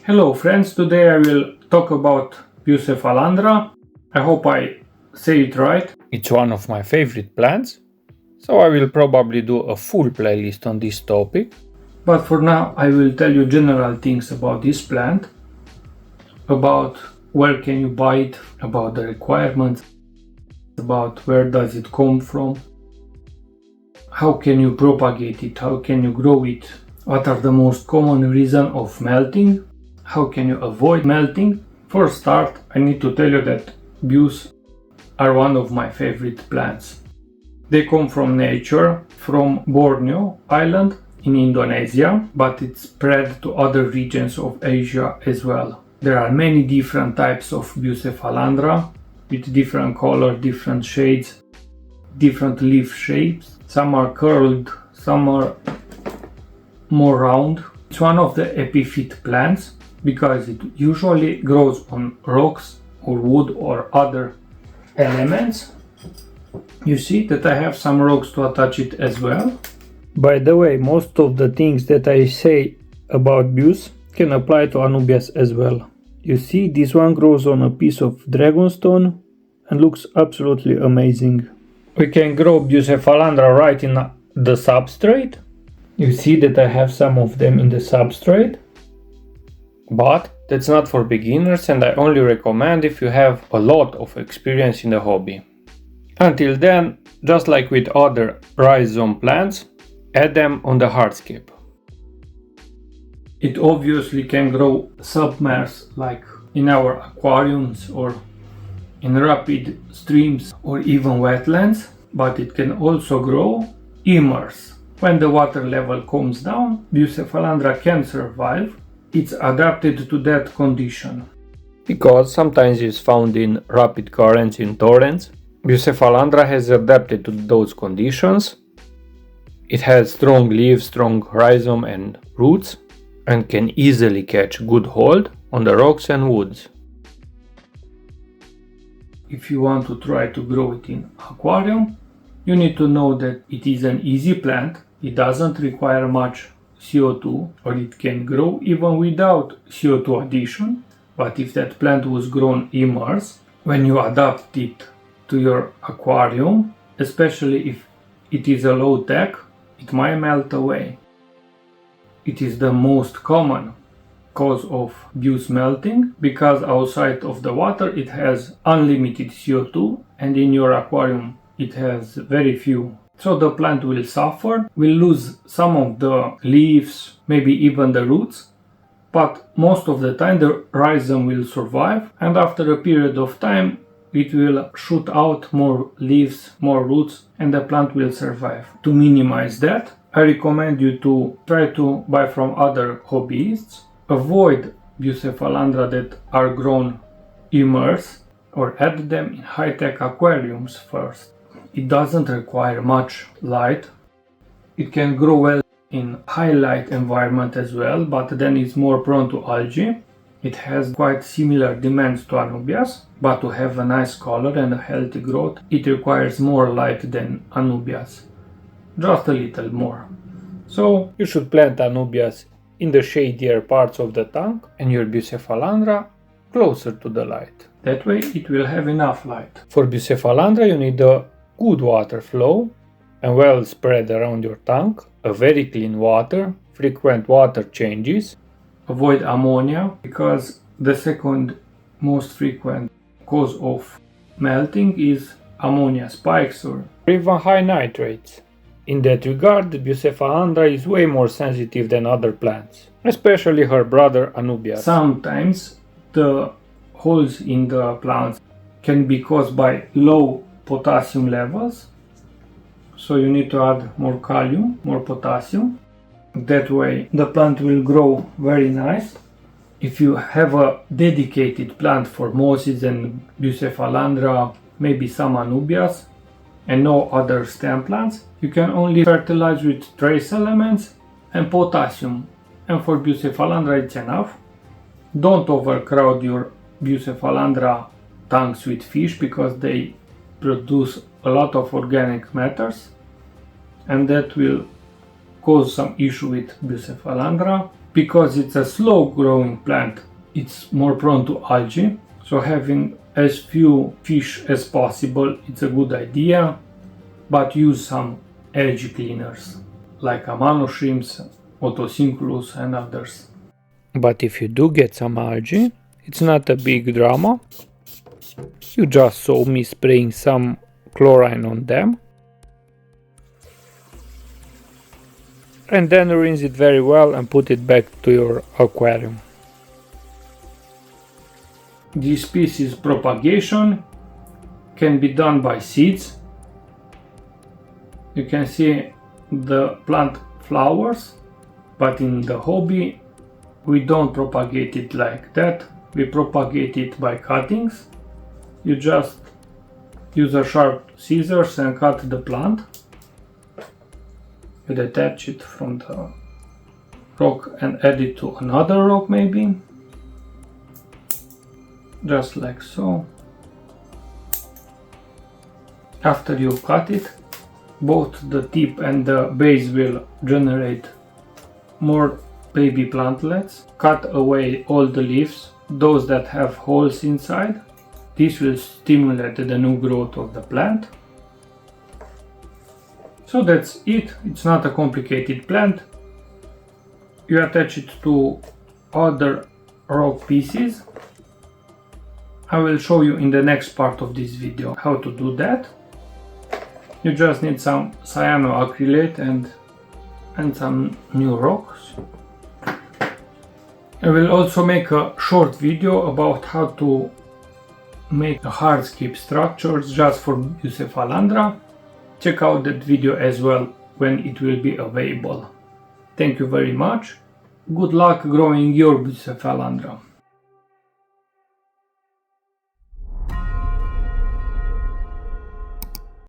Hello friends, today I will talk about Bucephalandra. I hope I say it right. It's one of my favorite plants, so I will probably do a full playlist on this topic. But for now I will tell you general things about this plant, about where can you buy it, about the requirements, about where does it come from, how can you propagate it, how can you grow it, what are the most common reasons of melting, how can you avoid melting. For start, I need to tell you that Bus are one of my favorite plants. They come from nature, from Borneo Island in Indonesia, but it's spread to other regions of Asia as well. There are many different types of Bucephalandra with different colors, different shades, different leaf shapes. Some are curled, some are more round. It's one of the epiphyte plants because it usually grows on rocks or wood or other elements. You see that I have some rocks to attach it as well. By the way, most of the things that I say about Bus can apply to Anubias as well. You see, this one grows on a piece of dragonstone and looks absolutely amazing. We can grow Bucephalandra right in the substrate. You see that I have some of them in the substrate. But that's not for beginners, and I only recommend if you have a lot of experience in the hobby. Until then, just like with other rhizome plants, add them on the hardscape. It obviously can grow submersed, like in our aquariums or in rapid streams or even wetlands, but it can also grow immersed. When the water level comes down, Bucephalandra can survive. It's adapted to that condition. Because sometimes it's found in rapid currents in torrents, Bucephalandra has adapted to those conditions. It has strong leaves, strong rhizome and roots, and can easily catch good hold on the rocks and woods. If you want to try to grow it in aquarium, you need to know that it is an easy plant. It doesn't require much CO2, or it can grow even without CO2 addition. But if that plant was grown immersed, when you adapt it to your aquarium, especially if it is a low tech, it might melt away. It is the most common cause of Bus melting because outside of the water it has unlimited CO2 and in your aquarium it has very few. So the plant will suffer, will lose some of the leaves, maybe even the roots, but most of the time the rhizome will survive, and after a period of time it will shoot out more leaves, more roots, and the plant will survive. To minimize that, I recommend you to try to buy from other hobbyists. Avoid Bucephalandra that are grown immersed, or add them in high-tech aquariums first. It doesn't require much light. It can grow well in high light environment as well, but then it's more prone to algae. It has quite similar demands to Anubias, but to have a nice color and a healthy growth, it requires more light than Anubias. Just a little more. So you should plant Anubias in the shadier parts of the tank and your Bucephalandra closer to the light. That way it will have enough light. For Bucephalandra you need a good water flow and well spread around your tank, a very clean water, frequent water changes. Avoid ammonia because the second most frequent cause of melting is ammonia spikes or even high nitrates. In that regard, the Bucephalandra is way more sensitive than other plants, especially her brother Anubias. Sometimes the holes in the plants can be caused by low potassium levels, so you need to add more kalium, more potassium. That way the plant will grow very nice. If you have a dedicated plant for mosses and Bucephalandra, maybe some Anubias, and no other stem plants, you can only fertilize with trace elements and potassium, and for Bucephalandra it's enough. Don't overcrowd your Bucephalandra tanks with fish because they produce a lot of organic matters and that will cause some issue with Bucephalandra. Because it's a slow growing plant, it's more prone to algae, so having as few fish as possible, it's a good idea, but use some algae cleaners like amano shrimps, otosynculus and others. But if you do get some algae, it's not a big drama. You just saw me spraying some chlorine on them. And then rinse it very well and put it back to your aquarium. This species propagation can be done by seeds. You can see the plant flowers, but in the hobby we don't propagate it like that. We propagate it by cuttings. You just use a sharp scissors and cut the plant. You detach it from the rock and add it to another rock maybe. Just like so. After you cut it, both the tip and the base will generate more baby plantlets. Cut away all the leaves, those that have holes inside. This will stimulate the new growth of the plant. So that's it. It's not a complicated plant. You attach it to other rock pieces. I will show you in the next part of this video how to do that. You just need some cyanoacrylate and some new rocks. I will also make a short video about how to make a hardscape structures just for Bucephalandra. Check out that video as well when it will be available. Thank you very much. Good luck growing your Bucephalandra.